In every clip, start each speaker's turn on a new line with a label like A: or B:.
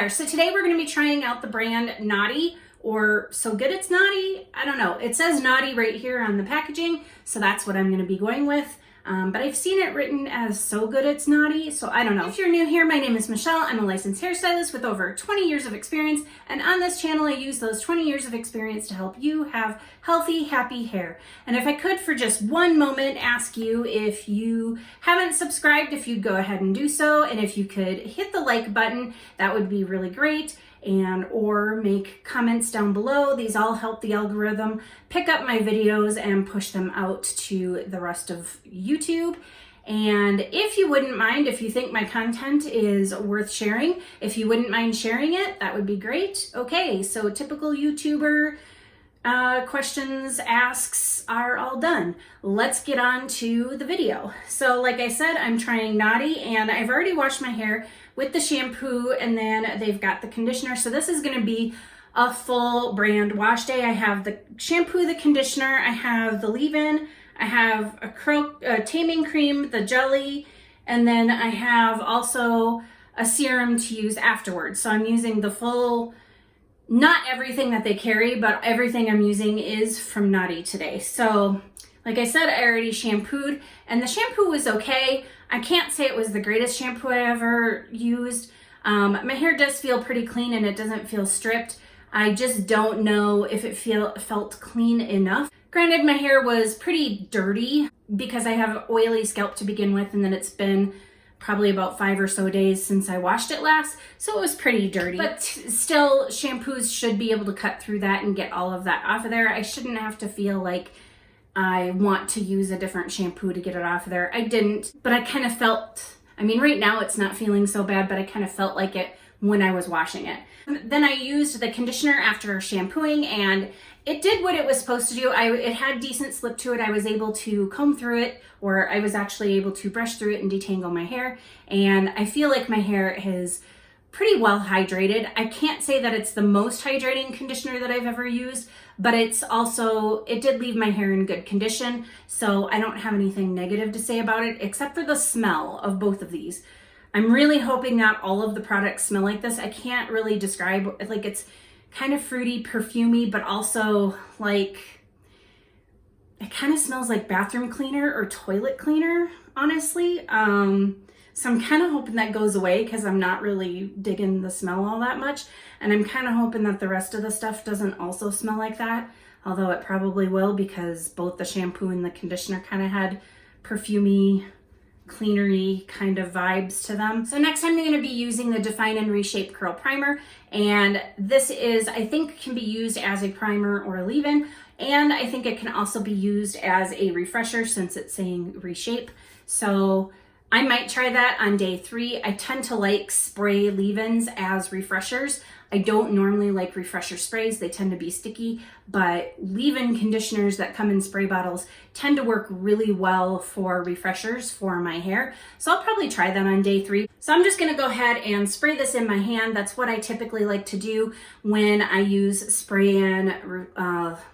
A: there. So today we're going to be trying out the brand Noughty, or So Good It's Noughty. I don't know. It says Noughty right here on the packaging, so that's what I'm going to be going with. But I've seen it written as So Good It's Noughty, so I don't know. If you're new here, my name is Michelle. I'm a licensed hairstylist with over 20 years of experience, and on this channel I use those 20 years of experience to help you have healthy, happy hair. And if I could for just one moment ask you, if you haven't subscribed, if you'd go ahead and do so, and if you could hit the like button, that would be really great. And or make comments down below. These all help the algorithm pick up my videos and push them out to the rest of YouTube. And if you wouldn't mind, if you think my content is worth sharing, if you wouldn't mind sharing it, that would be great. Okay, so typical YouTuber questions, asks are all done. Let's get on to the video. So like I said, I'm trying Noughty, and I've already washed my hair with the shampoo, and then they've got the conditioner. So this is going to be a full brand wash day. I have the shampoo, the conditioner, I have the leave-in, I have a taming cream, the jelly, and then I have also a serum to use afterwards. So I'm using the full, not everything that they carry, but everything I'm using is from Noughty today. So like I said, I already shampooed, and the shampoo was okay. I can't say it was the greatest shampoo I ever used. My hair does feel pretty clean and it doesn't feel stripped. I just don't know if it felt clean enough. Granted, my hair was pretty dirty because I have an oily scalp to begin with, and then it's been probably about 5 or so days since I washed it last, so it was pretty dirty. But still, shampoos should be able to cut through that and get all of that off of there. I shouldn't have to feel like I want to use a different shampoo to get it off of there. I didn't, but I kind of felt, I mean, right now it's not feeling so bad, but I kind of felt like it when I was washing it. Then I used the conditioner after shampooing, and it did what it was supposed to do. It had decent slip to it. I was able to comb through it, or I was actually able to brush through it and detangle my hair. And I feel like my hair is pretty well hydrated. I can't say that it's the most hydrating conditioner that I've ever used, but it's also, it did leave my hair in good condition. So I don't have anything negative to say about it, except for the smell of both of these. I'm really hoping not all of the products smell like this. I can't really describe, like, it's kind of fruity, perfumey, but also like, it kind of smells like bathroom cleaner or toilet cleaner, honestly. So I'm kind of hoping that goes away because I'm not really digging the smell all that much. And I'm kind of hoping that the rest of the stuff doesn't also smell like that, although it probably will, because both the shampoo and the conditioner kind of had perfumey, cleanery kind of vibes to them. So next I'm going to be using the Define and Reshape Curl Primer, and this is, I think, can be used as a primer or a leave-in, and I think it can also be used as a refresher since it's saying reshape. So I might try that on day 3. I tend to like spray leave-ins as refreshers. I don't normally like refresher sprays. They tend to be sticky, but leave-in conditioners that come in spray bottles tend to work really well for refreshers for my hair. So I'll probably try that on day 3. So I'm just gonna go ahead and spray this in my hand. That's what I typically like to do when I use spray-in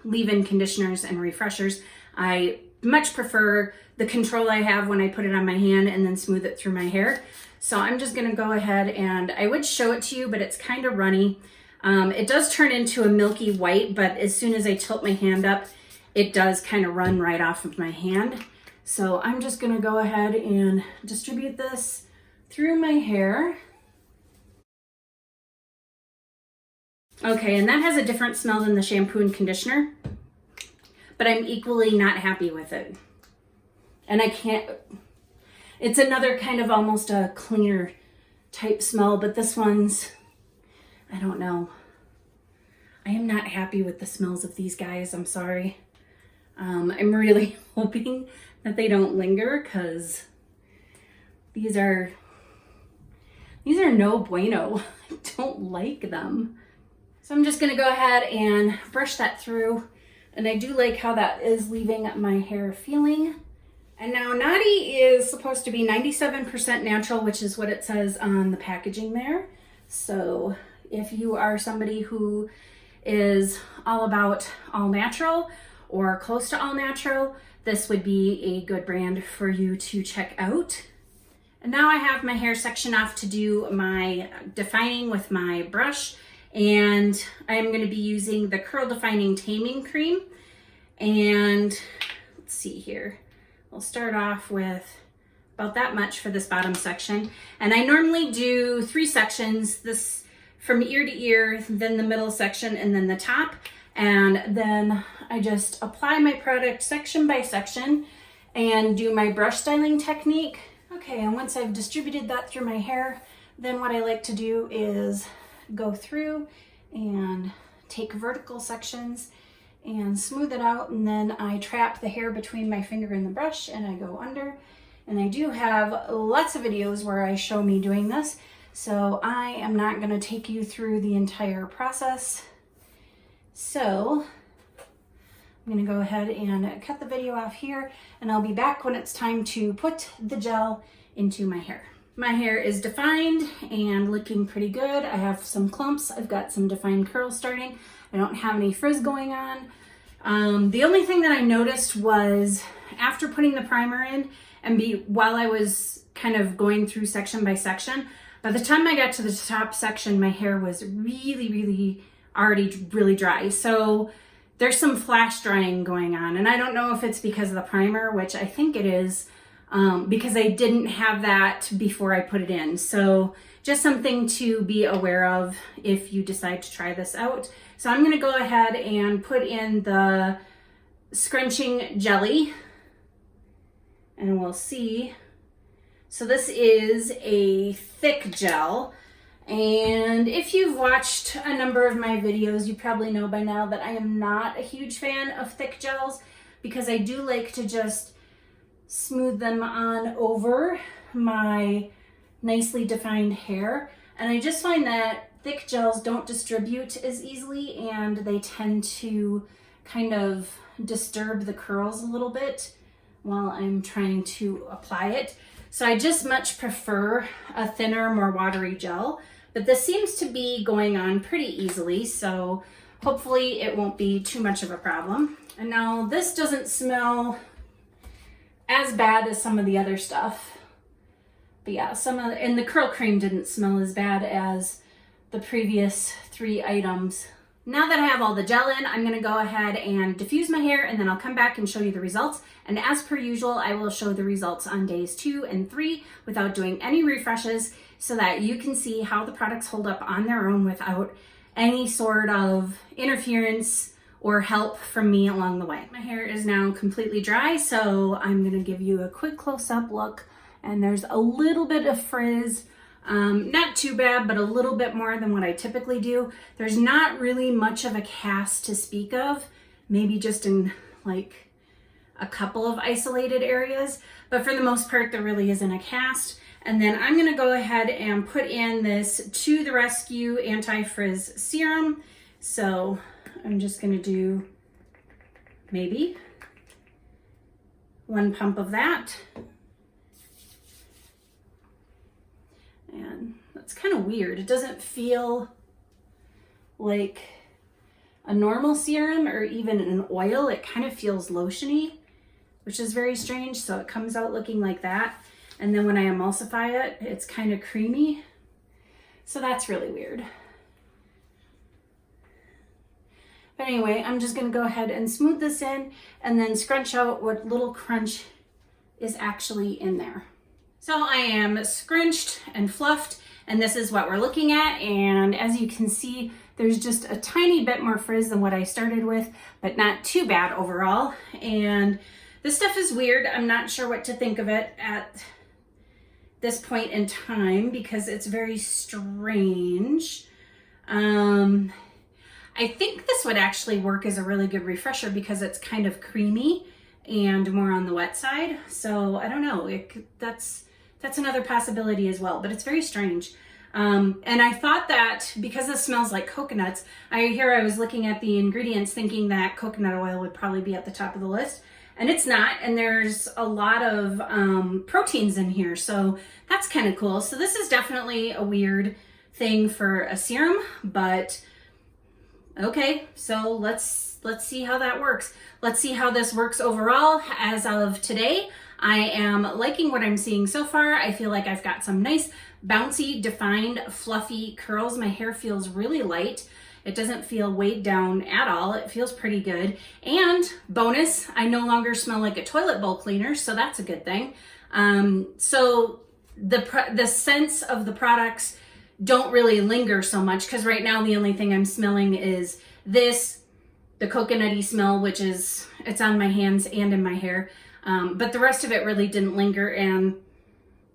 A: leave-in conditioners and refreshers. I much prefer the control I have when I put it on my hand and then smooth it through my hair. So I'm just gonna go ahead, and I would show it to you, but it's kind of runny. It does turn into a milky white, but as soon as I tilt my hand up, it does kind of run right off of my hand. So I'm just gonna go ahead and distribute this through my hair. Okay, and that has a different smell than the shampoo and conditioner, but I'm equally not happy with it. And I can't, it's another kind of almost a cleaner type smell, but this one's, I don't know. I am not happy with the smells of these guys, I'm sorry. I'm really hoping that they don't linger, because these are no bueno. I don't like them. So I'm just gonna go ahead and brush that through. And I do like how that is leaving my hair feeling. And now Noughty is supposed to be 97% natural, which is what it says on the packaging there. So if you are somebody who is all about all natural or close to all natural, this would be a good brand for you to check out. And now I have my hair section off to do my defining with my brush, and I'm going to be using the Curl Defining Taming Cream. And let's see here, we'll start off with about that much for this bottom section. And I normally do 3 sections, this from ear to ear, then the middle section, and then the top. And then I just apply my product section by section and do my brush styling technique. Okay, and once I've distributed that through my hair, then what I like to do is go through and take vertical sections and smooth it out, and then I trap the hair between my finger and the brush and I go under. And I do have lots of videos where I show me doing this, so I am not going to take you through the entire process. So I'm going to go ahead and cut the video off here, and I'll be back when it's time to put the gel into my hair. My hair is defined and looking pretty good. I have some clumps. I've got some defined curls starting. I don't have any frizz going on. The only thing that I noticed was after putting the primer in and while I was kind of going through section by section, by the time I got to the top section, my hair was really already really dry. So there's some flash drying going on, and I don't know if it's because of the primer, which I think it is, because I didn't have that before I put it in. So just something to be aware of if you decide to try this out. So I'm going to go ahead and put in the scrunching jelly, and we'll see. So this is a thick gel. And if you've watched a number of my videos, you probably know by now that I am not a huge fan of thick gels, because I do like to just smooth them on over my nicely defined hair. And I just find that thick gels don't distribute as easily, and they tend to kind of disturb the curls a little bit while I'm trying to apply it. So I just much prefer a thinner, more watery gel. But this seems to be going on pretty easily, so hopefully it won't be too much of a problem. And now this doesn't smell as bad as some of the other stuff. But yeah, and the curl cream didn't smell as bad as the previous 3 items. Now that I have all the gel in, I'm gonna go ahead and diffuse my hair, and then I'll come back and show you the results. And as per usual, I will show the results on days 2 and 3 without doing any refreshes, so that you can see how the products hold up on their own without any sort of interference or help from me along the way. My hair is now completely dry, so I'm gonna give you a quick close-up look, and there's a little bit of frizz. Not too bad, but a little bit more than what I typically do. There's not really much of a cast to speak of, maybe just in like a couple of isolated areas, but for the most part, there really isn't a cast. And then I'm gonna go ahead and put in this To The Rescue Anti-Frizz Serum. So I'm just gonna do maybe 1 pump of that. And that's kind of weird. It doesn't feel like a normal serum or even an oil. It kind of feels lotiony, which is very strange. So it comes out looking like that. And then when I emulsify it, it's kind of creamy. So that's really weird. But anyway, I'm just gonna go ahead and smooth this in and then scrunch out what little crunch is actually in there. So I am scrunched and fluffed, and this is what we're looking at. And as you can see, there's just a tiny bit more frizz than what I started with, but not too bad overall. And this stuff is weird. I'm not sure what to think of it at this point in time because it's very strange. I think this would actually work as a really good refresher because it's kind of creamy and more on the wet side. So I don't know, that's another possibility as well, but it's very strange. And I thought that because this smells like coconuts, I was looking at the ingredients thinking that coconut oil would probably be at the top of the list, and it's not. And there's a lot of proteins in here, so that's kind of cool. So this is definitely a weird thing for a serum, but okay, so let's see how that works. Let's see how this works overall as of today. I am liking what I'm seeing so far. I feel like I've got some nice bouncy, defined, fluffy curls. My hair feels really light. It doesn't feel weighed down at all. It feels pretty good. And bonus, I no longer smell like a toilet bowl cleaner, so that's a good thing. So the scents of the products don't really linger so much, because right now the only thing I'm smelling is this, the coconutty smell, which is, it's on my hands and in my hair. But the rest of it really didn't linger, and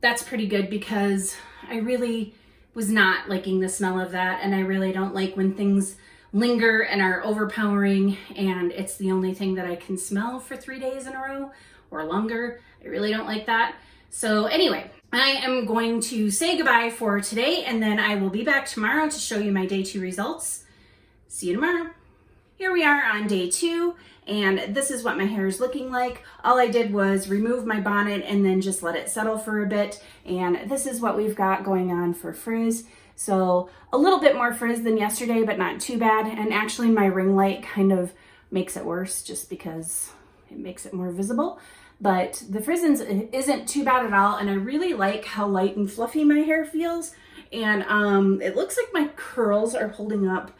A: that's pretty good because I really was not liking the smell of that, and I really don't like when things linger and are overpowering and it's the only thing that I can smell for 3 days in a row or longer. I really don't like that. So anyway, I am going to say goodbye for today, and then I will be back tomorrow to show you my day 2 results. See you tomorrow. Here we are on day 2, and this is what my hair is looking like. All I did was remove my bonnet and then just let it settle for a bit, and this is what we've got going on for frizz. So a little bit more frizz than yesterday, but not too bad. And actually my ring light kind of makes it worse just because it makes it more visible. But the frizz isn't too bad at all, and I really like how light and fluffy my hair feels. And it looks like my curls are holding up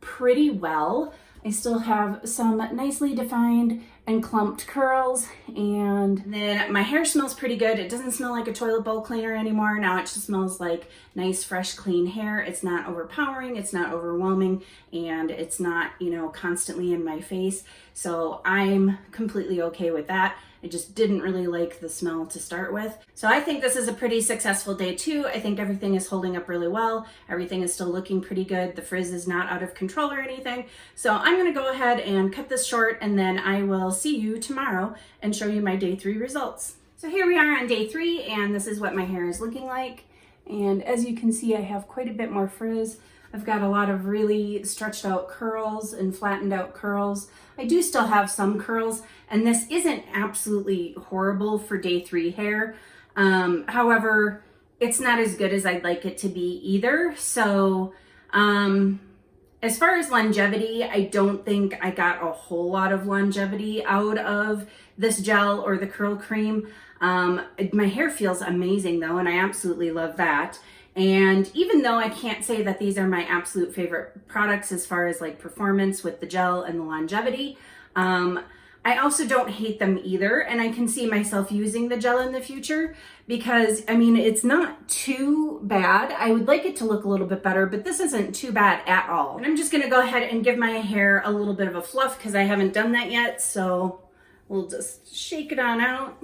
A: pretty well. I still have some nicely defined and clumped curls, and then my hair smells pretty good. It doesn't smell like a toilet bowl cleaner anymore. Now it just smells like nice, fresh, clean hair. It's not overpowering, it's not overwhelming, and it's not, you know, constantly in my face. So I'm completely okay with that. I just didn't really like the smell to start with. So I think this is a pretty successful day 2. I think everything is holding up really well. Everything is still looking pretty good. The frizz is not out of control or anything. So I'm gonna go ahead and cut this short, and then I will see you tomorrow and show you my day 3 results. So here we are on day 3, and this is what my hair is looking like. And as you can see, I have quite a bit more frizz. I've got a lot of really stretched out curls and flattened out curls. I do still have some curls, and this isn't absolutely horrible for day 3 hair. However, it's not as good as I'd like it to be either. So as far as longevity, I don't think I got a whole lot of longevity out of this gel or the curl cream. My hair feels amazing though, and I absolutely love that. And even though I can't say that these are my absolute favorite products as far as like performance with the gel and the longevity, I also don't hate them either. And I can see myself using the gel in the future because, I mean, it's not too bad. I would like it to look a little bit better, but this isn't too bad at all. And I'm just gonna go ahead and give my hair a little bit of a fluff because I haven't done that yet. So we'll just shake it on out.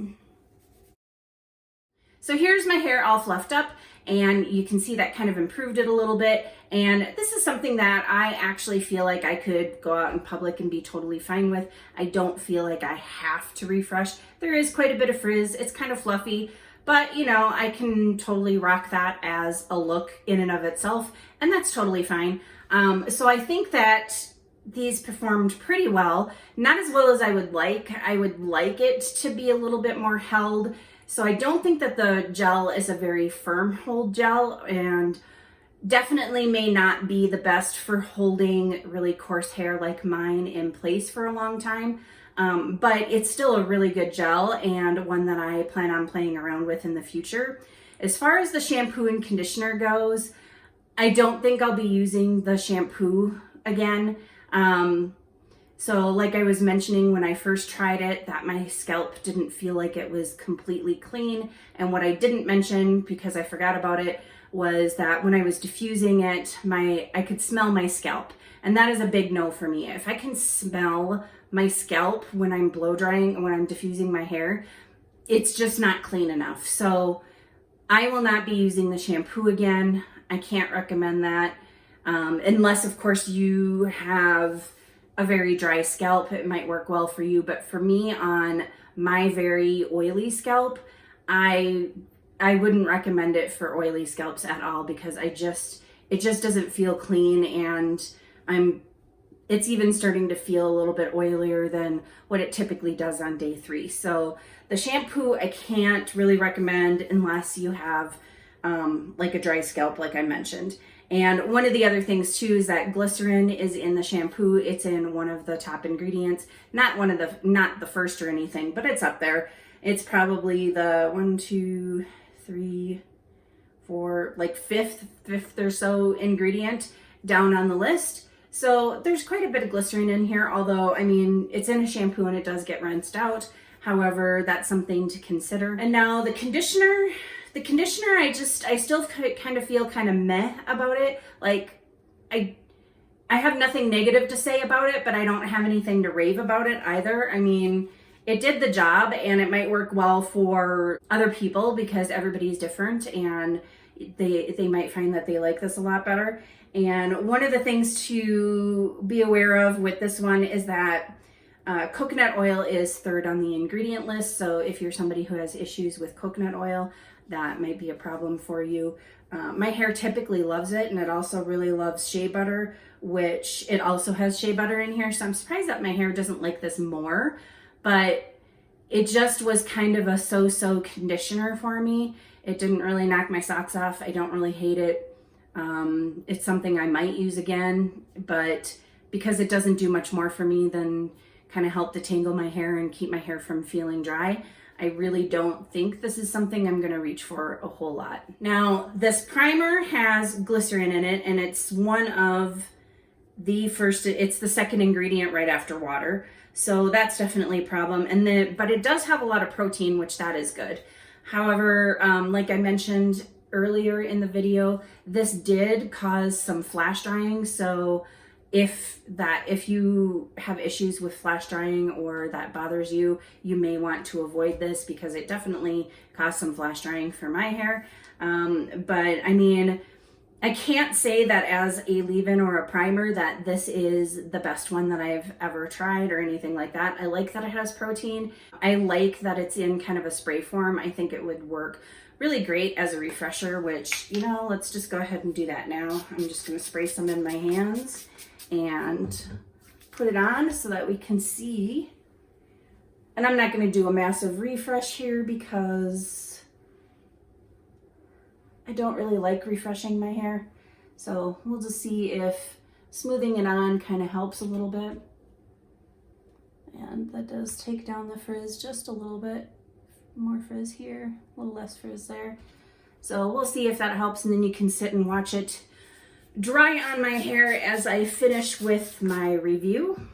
A: So here's my hair all fluffed up, and you can see that kind of improved it a little bit. And this is something that I actually feel like I could go out in public and be totally fine with. I don't feel like I have to refresh. There is quite a bit of frizz. It's kind of fluffy, but you know, I can totally rock that as a look in and of itself, and that's totally fine. So I think that these performed pretty well. Not as well as I would like. I would like it to be a little bit more held. So I don't think that the gel is a very firm hold gel, and definitely may not be the best for holding really coarse hair like mine in place for a long time. But it's still a really good gel, and one that I plan on playing around with in the future. As far as the shampoo and conditioner goes, I don't think I'll be using the shampoo again. So like I was mentioning when I first tried it, that my scalp didn't feel like it was completely clean. And what I didn't mention, because I forgot about it, was that when I was diffusing it, I could smell my scalp. And that is a big no for me. If I can smell my scalp when I'm blow drying and when I'm diffusing my hair, it's just not clean enough. So I will not be using the shampoo again. I can't recommend that. Unless of course you have a very dry scalp, it might work well for you. But for me, on my very oily scalp, I wouldn't recommend it for oily scalps at all, because it just doesn't feel clean, and it's even starting to feel a little bit oilier than what it typically does on day 3. So the shampoo I can't really recommend unless you have like a dry scalp, like I mentioned. And one of the other things too is that glycerin is in the shampoo. It's in one of the top ingredients, not the first or anything, but it's up there. It's probably the 1, 2, 3, 4, like fifth or so ingredient down on the list. So there's quite a bit of glycerin in here, although, I mean, it's in a shampoo and it does get rinsed out. However, that's something to consider. And now the conditioner, I still kind of feel kind of meh about it. Like, I have nothing negative to say about it, but I don't have anything to rave about it either. I mean, it did the job, and it might work well for other people because everybody's different, and they might find that they like this a lot better. And one of the things to be aware of with this one is that coconut oil is third on the ingredient list. So if you're somebody who has issues with coconut oil, that might be a problem for you. My hair typically loves it, and it also really loves shea butter, which it also has shea butter in here. So I'm surprised that my hair doesn't like this more, but it just was kind of a so-so conditioner for me. It didn't really knock my socks off. I don't really hate it. It's something I might use again, but because it doesn't do much more for me than kind of help detangle my hair and keep my hair from feeling dry, I really don't think this is something I'm going to reach for a whole lot. Now, this primer has glycerin in it, and it's one of the first, it's the second ingredient right after water. So that's definitely a problem. But it does have a lot of protein, which that is good. However, like I mentioned earlier in the video, this did cause some flash drying. So if you have issues with flash drying or that bothers you, you may want to avoid this because it definitely caused some flash drying for my hair. But I mean, I can't say that as a leave-in or a primer that this is the best one that I've ever tried or anything like that. I like that it has protein. I like that it's in kind of a spray form. I think it would work really great as a refresher, which, you know, let's just go ahead and do that now. I'm just going to spray some in my hands and put it on so that we can see. And I'm not going to do a massive refresh here because I don't really like refreshing my hair. So we'll just see if smoothing it on kind of helps a little bit. And that does take down the frizz just a little bit. More frizz here, a little less frizz there. So we'll see if that helps, and then you can sit and watch it dry on my hair as I finish with my review.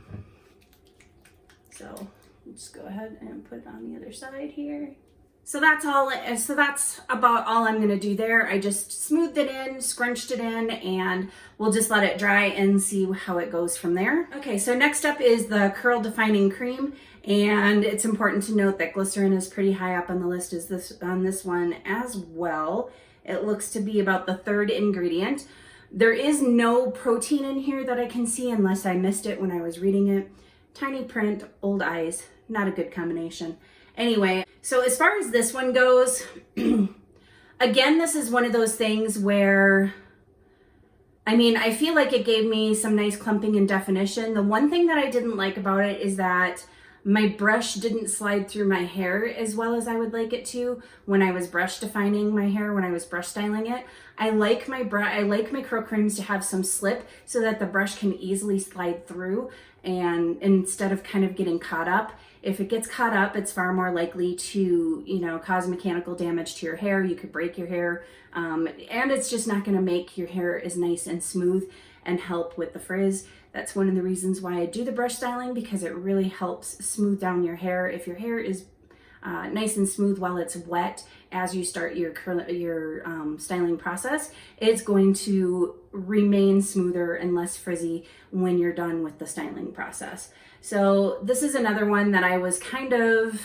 A: So let's go ahead and put it on the other side here. So that's about all I'm going to do there. I just smoothed it in, scrunched it in, and we'll just let it dry and see how it goes from there. Okay, so next up is the curl defining cream, and it's important to note that glycerin is pretty high up on the list on this one as well. It looks to be about the third ingredient. There is no protein in here that I can see unless I missed it when I was reading it. Tiny print, old eyes, not a good combination. Anyway, so as far as this one goes, again, this is one of those things where, I mean, I feel like it gave me some nice clumping and definition. The one thing that I didn't like about it is that my brush didn't slide through my hair as well as I would like it to when I was brush defining my hair, when I was brush styling it. I like my curl creams to have some slip so that the brush can easily slide through, and instead of kind of getting caught up. If it gets caught up, it's far more likely to, you know, cause mechanical damage to your hair. You could break your hair, and it's just not going to make your hair as nice and smooth and help with the frizz. That's one of the reasons why I do the brush styling, because it really helps smooth down your hair. If your hair is nice and smooth while it's wet as you start your styling process, it's going to remain smoother and less frizzy when you're done with the styling process. So this is another one that I was kind of,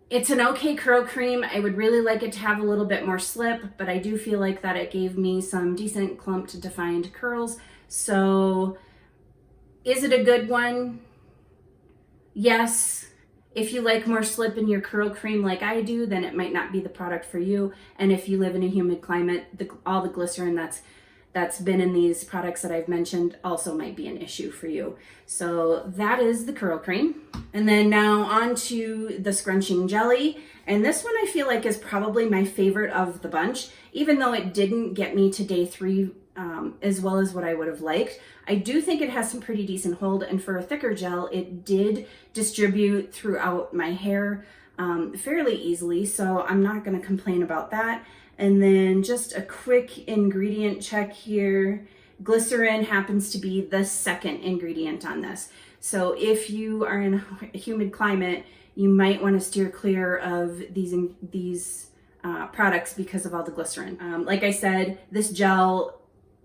A: it's an okay curl cream. I would really like it to have a little bit more slip, but I do feel like that it gave me some decent clumped defined curls. So is it a good one? Yes. If you like more slip in your curl cream like I do, then it might not be the product for you. And if you live in a humid climate, all the glycerin that's been in these products that I've mentioned also might be an issue for you. So that is the curl cream. And then now on to the scrunching jelly. And this one I feel like is probably my favorite of the bunch, even though it didn't get me to day 3 as well as what I would have liked. I do think it has some pretty decent hold, and for a thicker gel, it did distribute throughout my hair fairly easily, so I'm not going to complain about that. And then just a quick ingredient check here. Glycerin happens to be the second ingredient on this. So if you are in a humid climate, you might want to steer clear of these products because of all the glycerin. Like I said, this gel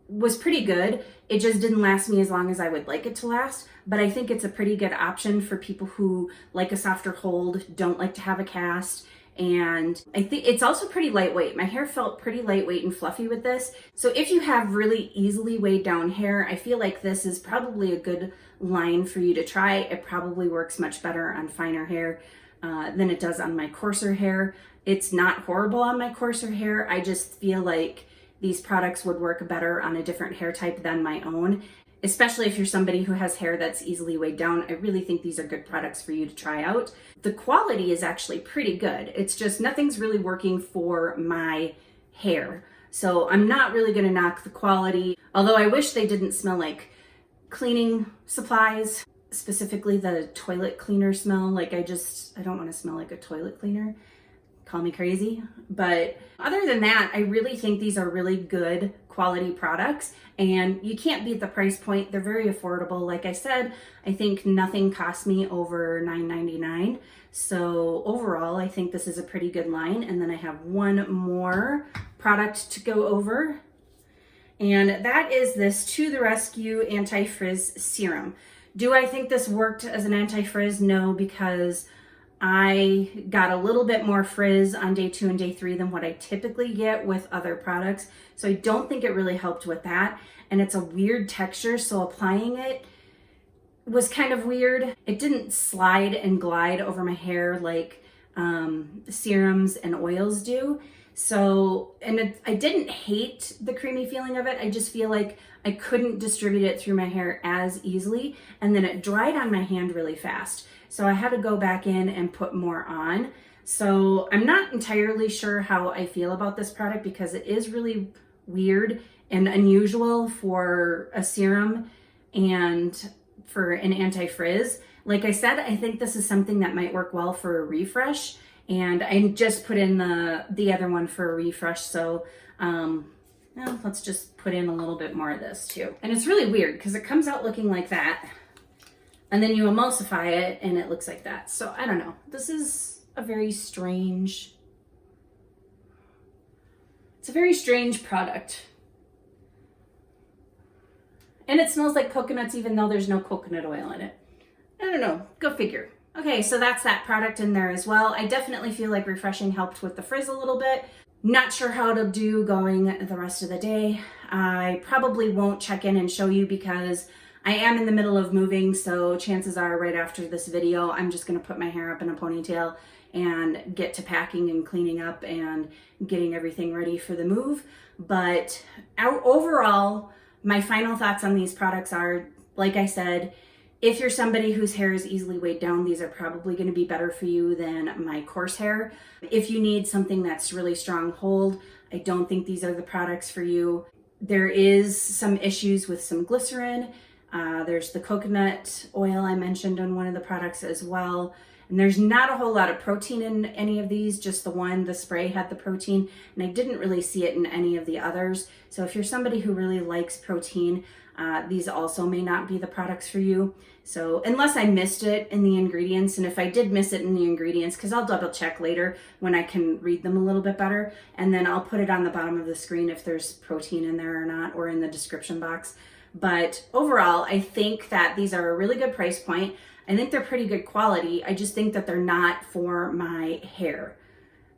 A: was pretty good. It just didn't last me as long as I would like it to last, but I think it's a pretty good option for people who like a softer hold, don't like to have a cast, and I think it's also pretty lightweight. My hair felt pretty lightweight and fluffy with this. So if you have really easily weighed down hair, I feel like this is probably a good line for you to try. It probably works much better on finer hair than it does on my coarser hair. It's not horrible on my coarser hair. I just feel like these products would work better on a different hair type than my own, especially if you're somebody who has hair that's easily weighed down. I really think these are good products for you to try out. The quality is actually pretty good. It's just nothing's really working for my hair. So I'm not really gonna knock the quality, although I wish they didn't smell like cleaning supplies, specifically the toilet cleaner smell. Like I don't wanna smell like a toilet cleaner. Call me crazy. But other than that, I really think these are really good quality products, and you can't beat the price point. They're very affordable. Like I said, I think nothing cost me over $9.99. So overall, I think this is a pretty good line. And then I have one more product to go over, and that is this To The Rescue Anti-Frizz Serum. Do I think this worked as an anti-frizz? No, because I got a little bit more frizz on day 2 and day 3 than what I typically get with other products. So I don't think it really helped with that. And it's a weird texture, so applying it was kind of weird. It didn't slide and glide over my hair like serums and oils do. So, I didn't hate the creamy feeling of it. I just feel like I couldn't distribute it through my hair as easily. And then it dried on my hand really fast. So I had to go back in and put more on. So I'm not entirely sure how I feel about this product because it is really weird and unusual for a serum and for an anti-frizz. Like I said, I think this is something that might work well for a refresh. And I just put in the other one for a refresh. So well, let's just put in a little bit more of this too. And it's really weird because it comes out looking like that. And then you emulsify it and it looks like that. So I don't know. This is a very strange, it's a very strange product. And it smells like coconuts even though there's no coconut oil in it. I don't know, go figure. Okay, so that's that product in there as well. I definitely feel like refreshing helped with the frizz a little bit. Not sure how to do going the rest of the day. I probably won't check in and show you because I am in the middle of moving, so chances are right after this video, I'm just gonna put my hair up in a ponytail and get to packing and cleaning up and getting everything ready for the move. But overall, my final thoughts on these products are, like I said, if you're somebody whose hair is easily weighed down, these are probably going to be better for you than my coarse hair. If you need something that's really strong hold, I don't think these are the products for you. There is some issues with some glycerin. There's the coconut oil I mentioned on one of the products as well. And there's not a whole lot of protein in any of these, just the one, the spray had the protein, and I didn't really see it in any of the others. So if you're somebody who really likes protein, these also may not be the products for you. So unless I missed it in the ingredients, and if I did miss it in the ingredients, because I'll double check later when I can read them a little bit better, and then I'll put it on the bottom of the screen if there's protein in there or not, or in the description box. But overall, I think that these are a really good price point. I think they're pretty good quality. I just think that they're not for my hair.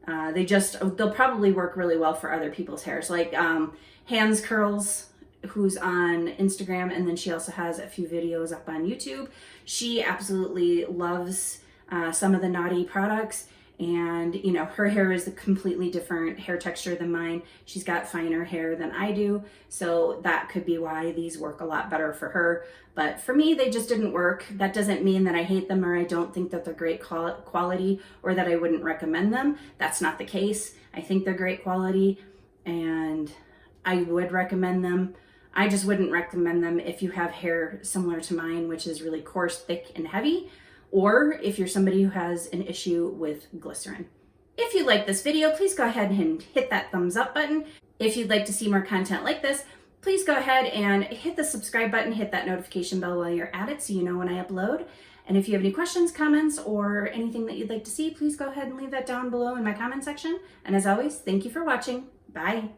A: They'll probably work really well for other people's hairs. Like Hands Curls, who's on Instagram, and then she also has a few videos up on YouTube. She absolutely loves some of the Noughty products, and you know, her hair is a completely different hair texture than mine. She's got finer hair than I do, so that could be why these work a lot better for her. But for me, they just didn't work. That doesn't mean that I hate them or I don't think that they're great quality or that I wouldn't recommend them. That's not the case. I think they're great quality, and I would recommend them. I just wouldn't recommend them if you have hair similar to mine, which is really coarse, thick, and heavy, or if you're somebody who has an issue with glycerin. If you like this video, please go ahead and hit that thumbs up button. If you'd like to see more content like this, please go ahead and hit the subscribe button, hit that notification bell while you're at it so you know when I upload. And if you have any questions, comments, or anything that you'd like to see, please go ahead and leave that down below in my comment section. And as always, thank you for watching. Bye.